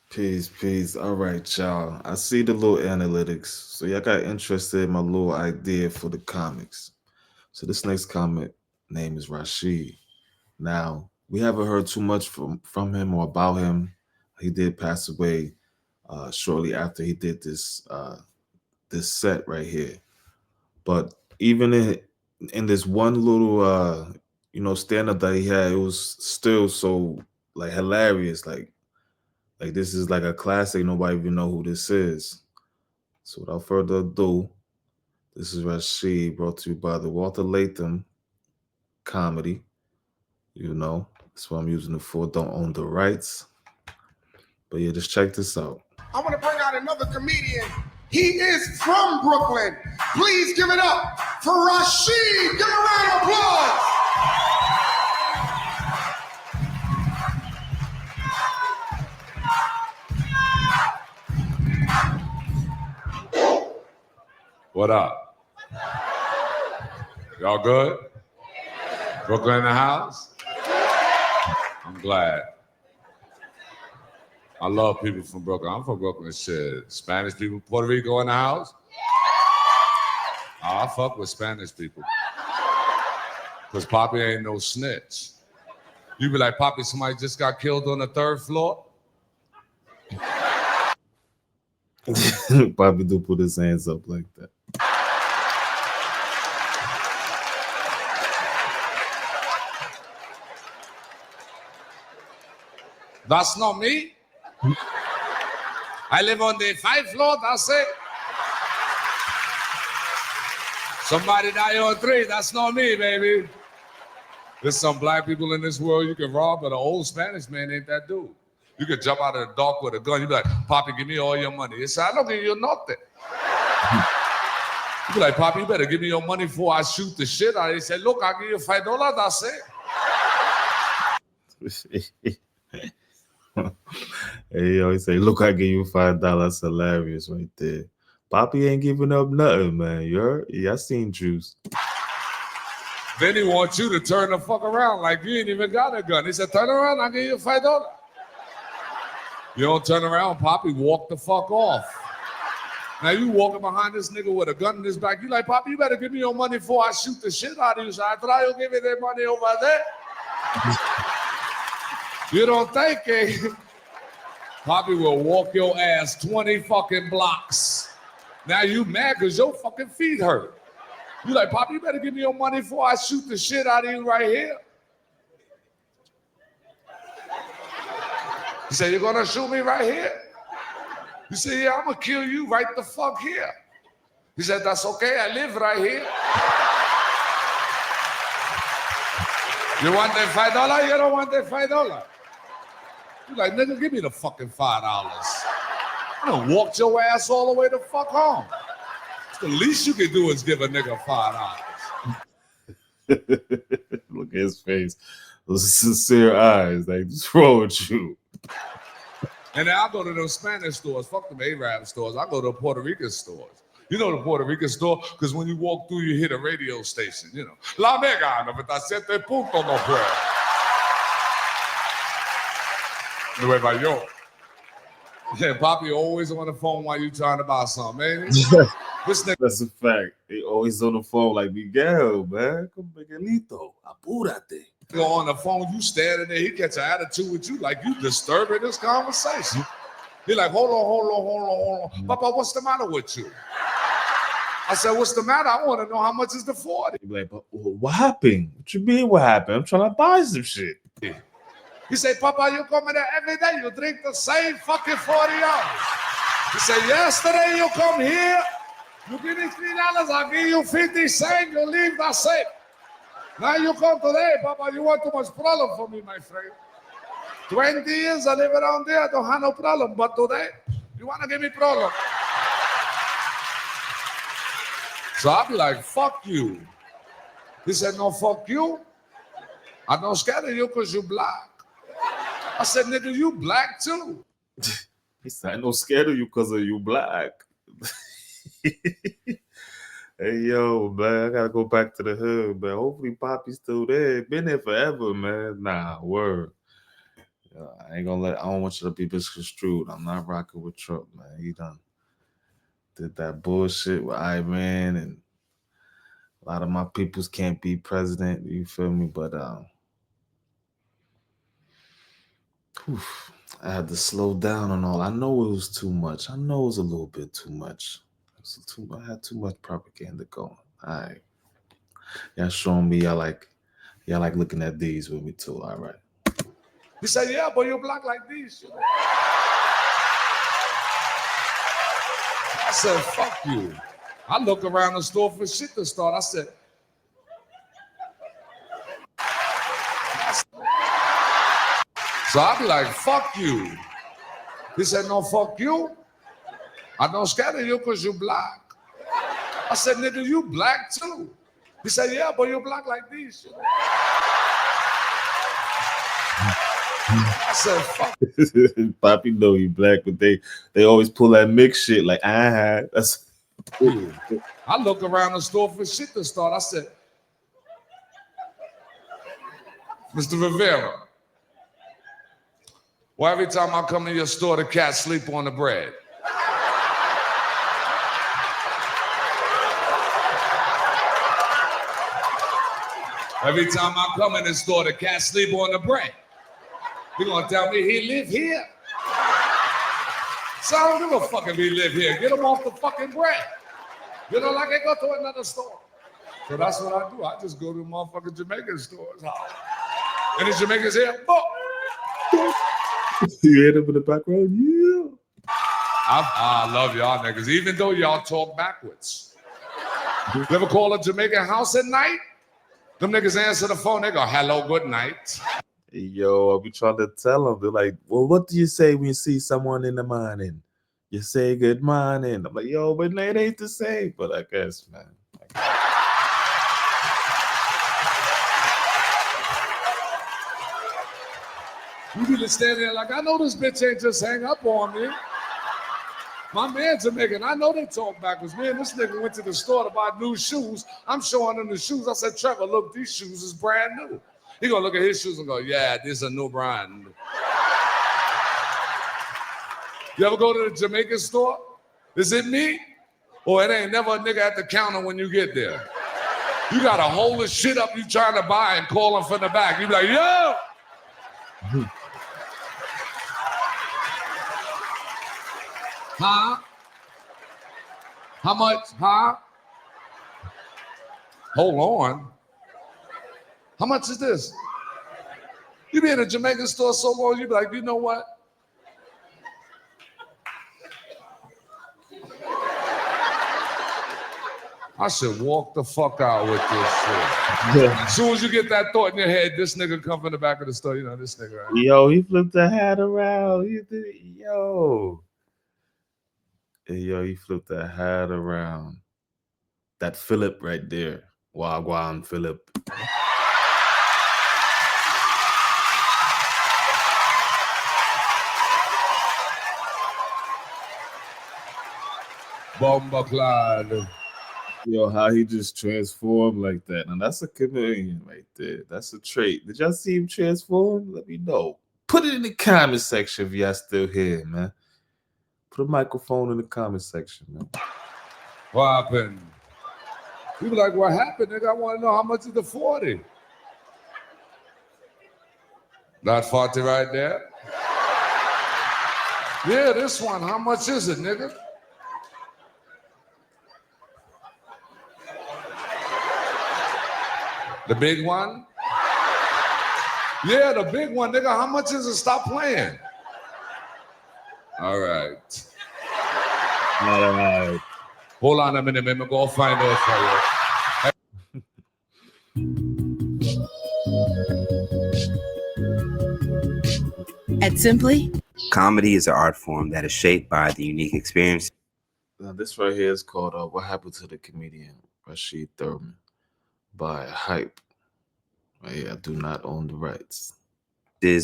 Peace, peace. All right, y'all. I see the little analytics. So y'all got interested in my little idea for the comics. So this next comic name is Rasheed. Now, we haven't heard too much from him or about him. He did pass away shortly after he did this set right here. But even in this one little stand up that he had, it was still so like hilarious. Like this is like a classic. Nobody even know who this is. So without further ado, this is Rasheed brought to you by the Walter Latham comedy. That's what I'm using it for. Don't own the rights. But yeah, just check this out. I want to bring out another comedian. He is from Brooklyn. Please give it up for Rasheed. Give a round of applause. What up? Y'all good? Brooklyn in the house? I'm glad. I love people from Brooklyn. I'm from Brooklyn, shit. Spanish people, Puerto Rico in the house? I fuck with Spanish people. Because Poppy ain't no snitch. You be like, Poppy, somebody just got killed on the third floor? Bobby do put his hands up like that. That's not me. I live on the 5th floor, that's it. Somebody die on 3, that's not me, baby. There's some black people in this world you can rob, but an old Spanish man ain't that dude. You could jump out of the dark with a gun. You be like, Poppy, give me all your money. He said, I don't give you nothing. You be like, Poppy, you better give me your money before I shoot the shit out of you. He said, look, I'll give you $5, that's it. Hey, he always say, look, I give you $5. Hilarious right there. Poppy ain't giving up nothing, man. You heard? Yeah, I seen Juice. Then he wants you to turn the fuck around like you ain't even got a gun. He said, turn around, I'll give you $5. You don't turn around, Poppy, walk the fuck off. Now you walking behind this nigga with a gun in his back. You like, Poppy, you better give me your money before I shoot the shit out of you. So I try to give you that money over there. You don't think it. Poppy will walk your ass 20 fucking blocks. Now you mad because your fucking feet hurt. You like, Poppy, you better give me your money before I shoot the shit out of you right here. He said, you're gonna shoot me right here? You say, yeah, I'm gonna kill you right the fuck here. He said, that's okay, I live right here. You want that $5? You don't want that $5. You like, nigga, give me the fucking $5. I done walked your ass all the way the fuck home. The least you can do is give a nigga $5. Look at his face. Those sincere eyes. Like, what's wrong with you? And then I go to those Spanish stores, fuck them Arab stores. I go to Puerto Rican stores. You know the Puerto Rican store? Because when you walk through, you hit a radio station, you know. La Mega 97.9. Nueva York. Yeah, Poppy always on the phone while you trying to buy something, ain't he? This nigga, that's a fact. He always on the phone like, Miguel, man. Come Miguelito. Apúrate. Go on the phone, you standing there, he gets an attitude with you like you disturbing this conversation. He like, hold on. Papa, what's the matter with you? I said, what's the matter? I want to know how much is the 40. He like, but what happened? What you mean what happened? I'm trying to buy some shit. He said, Papa, you come in there every day, you drink the same fucking 40 hours. He said, yesterday you come here, you give me $3, I'll give you 50 cents, you leave, that's it. Now you come today, Papa, you want too much problem for me, my friend. 20 years I live around there, I don't have no problem, but today, you want to give me problem. So I'll be like, fuck you. He said, no, fuck you. I'm not scared of you because you black. I said, nigga, you black too. He said, I'm not scared of you because of you black. Hey, yo, man, I got to go back to the hood, man. Hopefully Poppy's still there. Been there forever, man. Nah, word. I ain't gonna let. I don't want you to be misconstrued. I'm not rocking with Trump, man. He done did that bullshit with Iran, and a lot of my peoples can't be president. You feel me? But whew, I had to slow down on all. I know it was too much. I know it was a little bit too much. I had too much propaganda going. All right, y'all showing me y'all like looking at these with me too. All right. He said, yeah, but you're black like these. You know? I said, fuck you. I look around the store for shit to start. I said, so I'll be like, fuck you. He said, no, fuck you. I don't scatter you because you black. I said, nigga, you black too. He said, yeah, but you're black like these. You know? I said, fuck. Poppy know you black, but they always pull that mix shit like, that's you. I look around the store for shit to start. I said, Mr. Rivera, why every time I come to your store, the cats sleep on the bread? Every time I come in the store, the cats sleep on the bread. You gonna tell me he live here? So I don't give a fuck if he live here. Get him off the fucking bread. You know, like I go to another store. So that's what I do. I just go to motherfucking Jamaican stores. Any Jamaicans here? Fuck. You hear them in the background? Yeah. I love y'all niggas, even though y'all talk backwards. You ever call a Jamaican house at night? Them niggas answer the phone, they go, hello, good night. Yo, I be trying to tell them. They're like, well, what do you say when you see someone in the morning? You say good morning. I'm like, yo, but it ain't the same. But I guess, man. You be just standing there like, I know this bitch ain't just hang up on me. My man's Jamaican. I know they talk backwards. Me and this nigga went to the store to buy new shoes. I'm showing him the shoes. I said, Trevor, look, these shoes is brand new. He gonna look at his shoes and go, yeah, this is a new brand. You ever go to the Jamaican store? Is it me? Or it ain't never a nigga at the counter when you get there? You gotta hold the shit up you trying to buy and call him from the back. You be like, yo! Huh? How much? Huh? Hold on. How much is this? You be in a Jamaican store so long, you be like, you know what? I should walk the fuck out with this shit. Yeah. As soon as you get that thought in your head, this nigga come from the back of the store, you know, this nigga. Right? Yo, he flipped the hat around. Yo. Yo, he flipped the hat around. That Philip right there. Wagwan Philip. Bomba clad. Yo, how he just transformed like that. And that's a chameleon right there. That's a trait. Did y'all see him transform? Let me know. Put it in the comment section if y'all still here, man. Put a microphone in the comment section, man. What happened? People like, what happened, nigga? I want to know how much is the 40? That 40 right there? Yeah, this one. How much is it, nigga? The big one? Yeah, the big one, nigga. How much is it? Stop playing. All right. All right. Hold on a minute, man. Go find out for you. At Simply, comedy is an art form that is shaped by the unique experience. Now, this right here is called What Happened to the Comedian, Rasheed Thurmon, by Hype. Right here, I do not own the rights.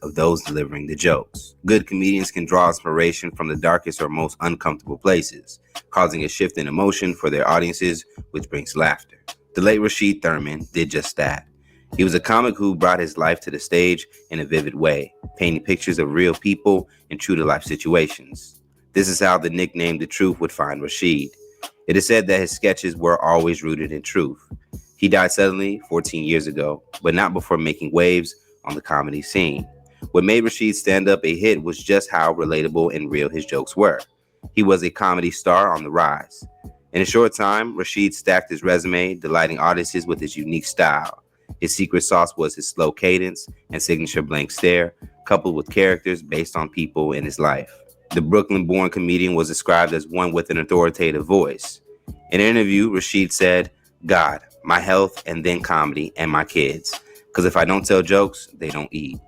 Of those delivering the jokes. Good comedians can draw inspiration from the darkest or most uncomfortable places, causing a shift in emotion for their audiences, which brings laughter. The late Rasheed Thurmon did just that. He was a comic who brought his life to the stage in a vivid way, painting pictures of real people and true-to-life situations. This is how the nickname The Truth would find Rasheed. It is said that his sketches were always rooted in truth. He died suddenly 14 years ago, but not before making waves on the comedy scene. What made Rasheed's stand-up a hit was just how relatable and real his jokes were. He was a comedy star on the rise. In a short time, Rasheed stacked his resume, delighting audiences with his unique style. His secret sauce was his slow cadence and signature blank stare, coupled with characters based on people in his life. The Brooklyn-born comedian was described as one with an authoritative voice. In an interview, Rasheed said, "God, my health, and then comedy, and my kids. Because if I don't tell jokes, they don't eat."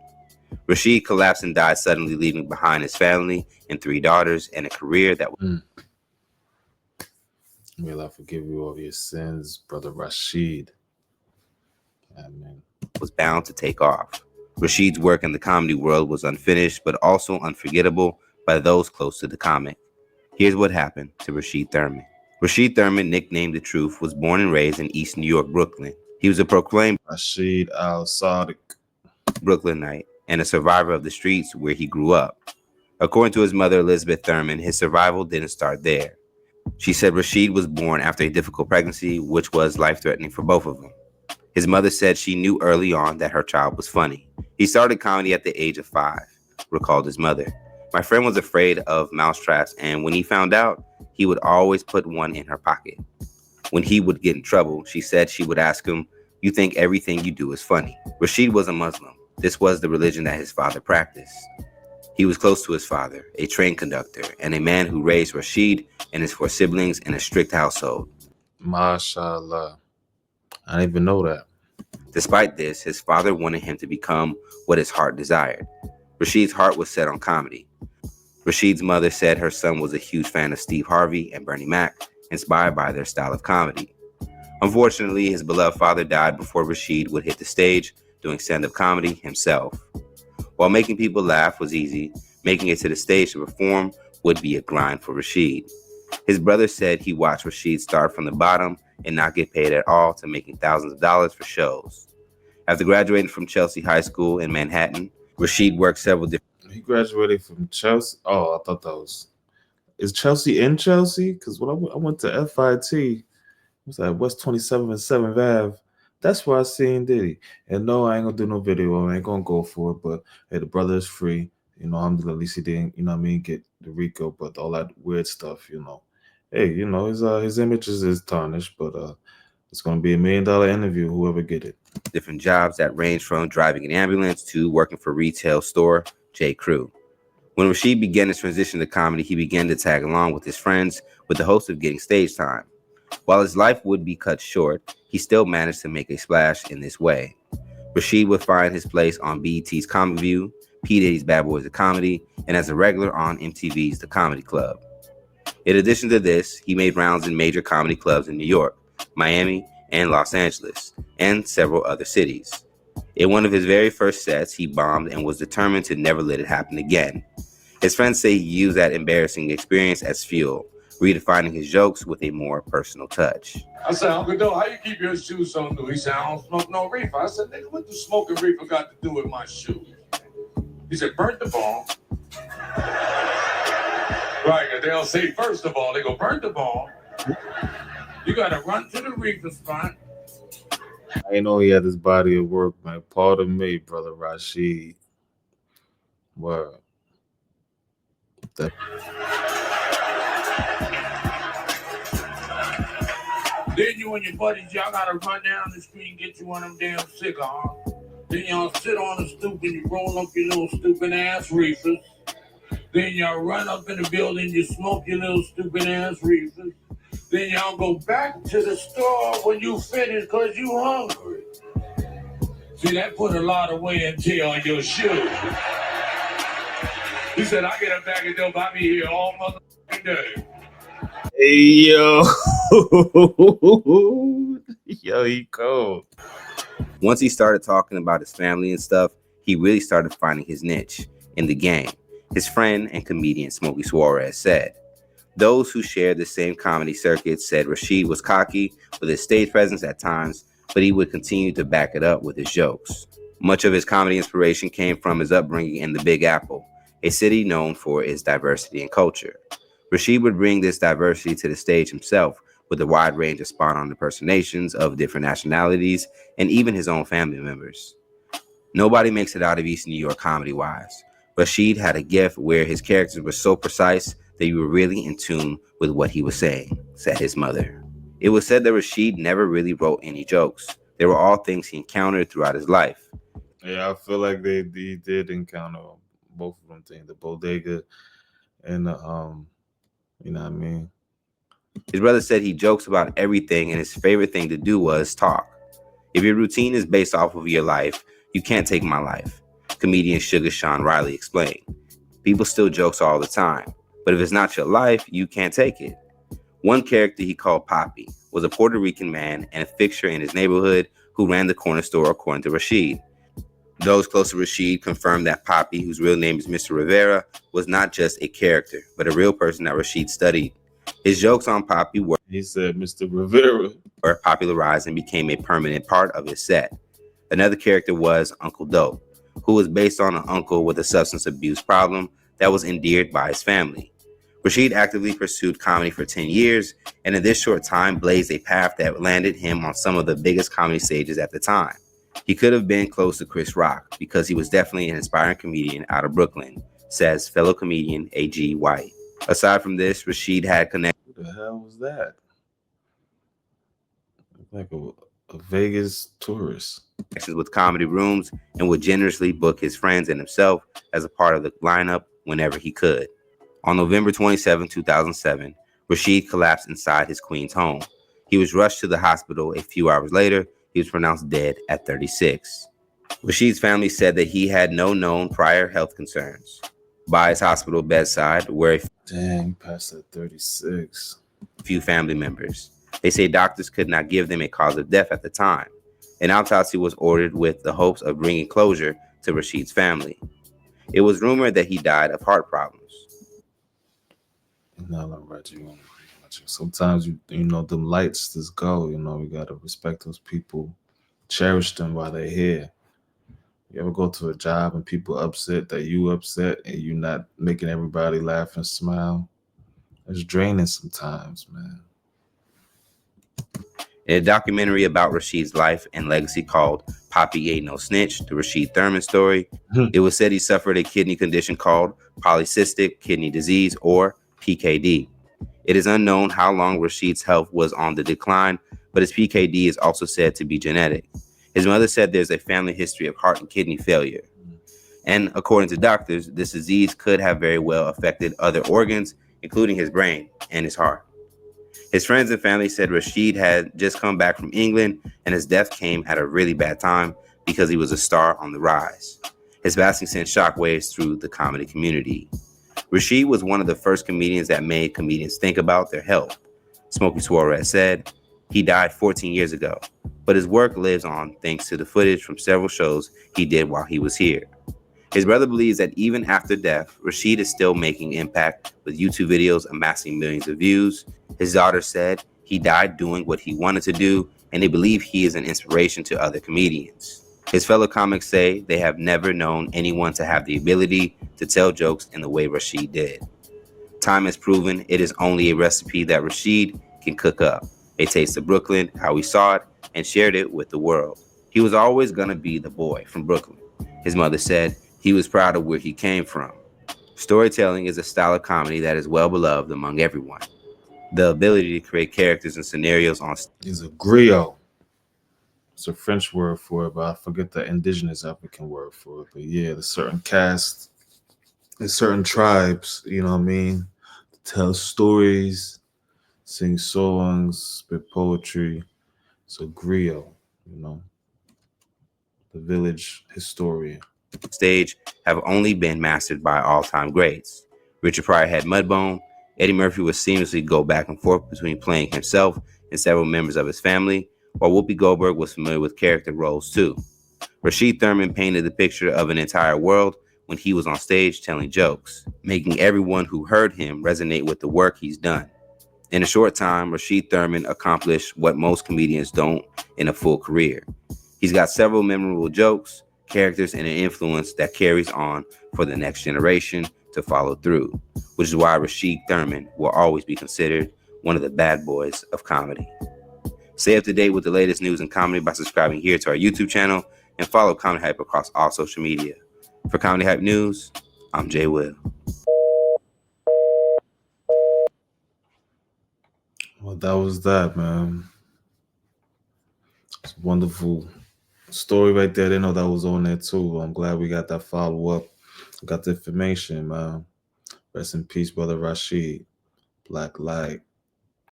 Rasheed collapsed and died suddenly, leaving behind his family and 3 daughters and a career that May Allah forgive you all your sins, brother Rasheed. Amen. was bound to take off. Rasheed's work in the comedy world was unfinished, but also unforgettable by those close to the comic. Here's what happened to Rasheed Thurmon. Rasheed Thurmon, nicknamed The Truth, was born and raised in East New York, Brooklyn. He was a proclaimed Rasheed Al-Sadiq. Brooklynite and a survivor of the streets where he grew up. According to his mother, Elizabeth Thurmon, his survival didn't start there. She said Rasheed was born after a difficult pregnancy, which was life-threatening for both of them. His mother said she knew early on that her child was funny. He started comedy at the age of 5, recalled his mother. My friend was afraid of mousetraps, and when he found out, he would always put one in her pocket. When he would get in trouble, she said she would ask him, "You think everything you do is funny?" Rasheed was a Muslim. This was the religion that his father practiced. He was close to his father, a train conductor, and a man who raised Rasheed and his 4 siblings in a strict household. MashaAllah. I didn't even know that. Despite this, his father wanted him to become what his heart desired. Rasheed's heart was set on comedy. Rasheed's mother said her son was a huge fan of Steve Harvey and Bernie Mac, inspired by their style of comedy. Unfortunately, his beloved father died before Rasheed would hit the stage doing stand-up comedy himself. While making people laugh was easy, making it to the stage to perform would be a grind for Rasheed. His brother said he watched Rasheed start from the bottom and not get paid at all to making thousands of dollars for shows. After graduating from Chelsea High School in Manhattan, Rasheed worked several different. He graduated from Chelsea. Oh, I thought that was. Is Chelsea in Chelsea? Because when I went to FIT, it was at West 27th and 7th Ave. That's where I seen Diddy. And no, I ain't gonna do no video. I ain't gonna go for it. But hey, the brother is free. You know, alhamdulillah, at least he didn't, you know what I mean, get the RICO, but all that weird stuff, you know. Hey, you know, his image is tarnished, but it's gonna be $1 million interview, whoever get it. Different jobs that range from driving an ambulance to working for retail store J. Crew. When Rasheed began his transition to comedy, he began to tag along with his friends with the hopes of getting stage time. While his life would be cut short, he still managed to make a splash in this way. Rasheed would find his place on BET's Comic View, P. Diddy's Bad Boys of Comedy, and as a regular on MTV's The Comedy Club. In addition to this, he made rounds in major comedy clubs in New York, Miami, and Los Angeles, and several other cities. In one of his very first sets, he bombed and was determined to never let it happen again. His friends say he used that embarrassing experience as fuel, redefining his jokes with a more personal touch. I said, "Uncle Doe, how you keep your shoes so new?" He said, "I don't smoke no reefer." I said, "Nigga, what the smoking reefer got to do with my shoes?" He said, "Burnt the ball." Right, because they'll say, first of all, they go, "Burnt the ball." You got to run to the reefer spot. I didn't know he had this body of work, man. Pardon me, brother Rasheed. Word. That Then you and your buddies, y'all got to run down the street and get you one of them damn cigars. Then y'all sit on the stoop and you roll up your little stupid ass reefers. Then y'all run up in the building, you smoke your little stupid ass reefers. Then y'all go back to the store when you finish because you hungry. See, that put a lot of wear and tear on your shoes. He said, "I get a bag of dope, I be here all motherfucking day." Hey, yo. Yo, he cold. Once he started talking about his family and stuff, he really started finding his niche in the game. His friend and comedian Smokey Suarez said, "Those who shared the same comedy circuit said Rasheed was cocky with his stage presence at times, but he would continue to back it up with his jokes. Much of his comedy inspiration came from his upbringing in the Big Apple, a city known for its diversity and culture. Rasheed would bring this diversity to the stage himself with a wide range of spot on impersonations of different nationalities and even his own family members. Nobody makes it out of East New York comedy wise. Rasheed had a gift where his characters were so precise that you were really in tune with what he was saying, said his mother. It was said that Rasheed never really wrote any jokes. They were all things he encountered throughout his life. Yeah, I feel like they did encounter both of them things, the bodega and the you know what I mean? His brother said he jokes about everything and his favorite thing to do was talk. If your routine is based off of your life, you can't take my life, comedian Sugar Sean Riley explained. People still jokes all the time, but if it's not your life, you can't take it. One character he called Poppy was a Puerto Rican man and a fixture in his neighborhood who ran the corner store according to Rasheed. Those close to Rasheed confirmed that Poppy, whose real name is Mr. Rivera, was not just a character, but a real person that Rasheed studied. His jokes on Poppy were He said Mr. Rivera. popularized and became a permanent part of his set. Another character was Uncle Dope, who was based on an uncle with a substance abuse problem that was endeared by his family. Rasheed actively pursued comedy for 10 years, and in this short time blazed a path that landed him on some of the biggest comedy stages at the time. He could have been close to Chris Rock because he was definitely an inspiring comedian out of Brooklyn, says fellow comedian A.G. White. Aside from this, Rasheed had connections Who the hell was that? Like a Vegas tourist. with comedy rooms and would generously book his friends and himself as a part of the lineup whenever he could. On November 27, 2007, Rasheed collapsed inside his Queens home. He was rushed to the hospital a few hours later. He was pronounced dead at 36. Rasheed's family said that he had no known prior health concerns. By his hospital bedside were a Dang, past that 36. few family members. They say doctors could not give them a cause of death at the time. An autopsy was ordered with the hopes of bringing closure to Rasheed's family. It was rumored that he died of heart problems. No, Reggie. Sometimes you know them lights just go. You know we gotta respect those people, cherish them while they're here. You ever go to a job and people upset that you upset and you not making everybody laugh and smile? It's draining sometimes, man. In a documentary about Rasheed's life and legacy called Poppy Ain't No Snitch, the Rasheed Thurmon story, it was said he suffered a kidney condition called polycystic kidney disease, or PKD. It is unknown how long Rasheed's health was on the decline, but his PKD is also said to be genetic. His mother said there's a family history of heart and kidney failure. And according to doctors, this disease could have very well affected other organs, including his brain and his heart. His friends and family said Rasheed had just come back from England and his death came at a really bad time because he was a star on the rise. His passing sent shockwaves through the comedy community. Rasheed was one of the first comedians that made comedians think about their health. Smokey Suarez said, he died 14 years ago, but his work lives on thanks to the footage from several shows he did while he was here. His brother believes that even after death, Rasheed is still making impact with YouTube videos amassing millions of views. His daughter said he died doing what he wanted to do, and they believe he is an inspiration to other comedians. His fellow comics say they have never known anyone to have the ability to tell jokes in the way Rasheed did. Time has proven it is only a recipe that Rasheed can cook up. A taste of Brooklyn, how he saw it, and shared it with the world. He was always going to be the boy from Brooklyn. His mother said he was proud of where he came from. Storytelling is a style of comedy that is well beloved among everyone. The ability to create characters and scenarios on stage He's a griot. It's a French word for it, but I forget the indigenous African word for it. But yeah, there's certain castes, there's certain tribes, you know what I mean, tell stories, sing songs, spit poetry. It's a griot, you know, the village historian. have only been mastered by all-time greats. Richard Pryor had Mudbone. Eddie Murphy would seamlessly go back and forth between playing himself and several members of his family, while Whoopi Goldberg was familiar with character roles too. Rasheed Thurmon painted the picture of an entire world when he was on stage telling jokes, making everyone who heard him resonate with the work he's done. In a short time, Rasheed Thurmon accomplished what most comedians don't in a full career. He's got several memorable jokes, characters, and an influence that carries on for the next generation to follow through, which is why Rasheed Thurmon will always be considered one of the bad boys of comedy. Stay up to date with the latest news and comedy by subscribing here to our YouTube channel and follow Comedy Hype across all social media. For Comedy Hype News, I'm Jay Will. Well, that was that, man. It's a wonderful story right there. I didn't know that was on there too. I'm glad we got that follow up. Got the information, man. Rest in peace, brother Rasheed. Black light.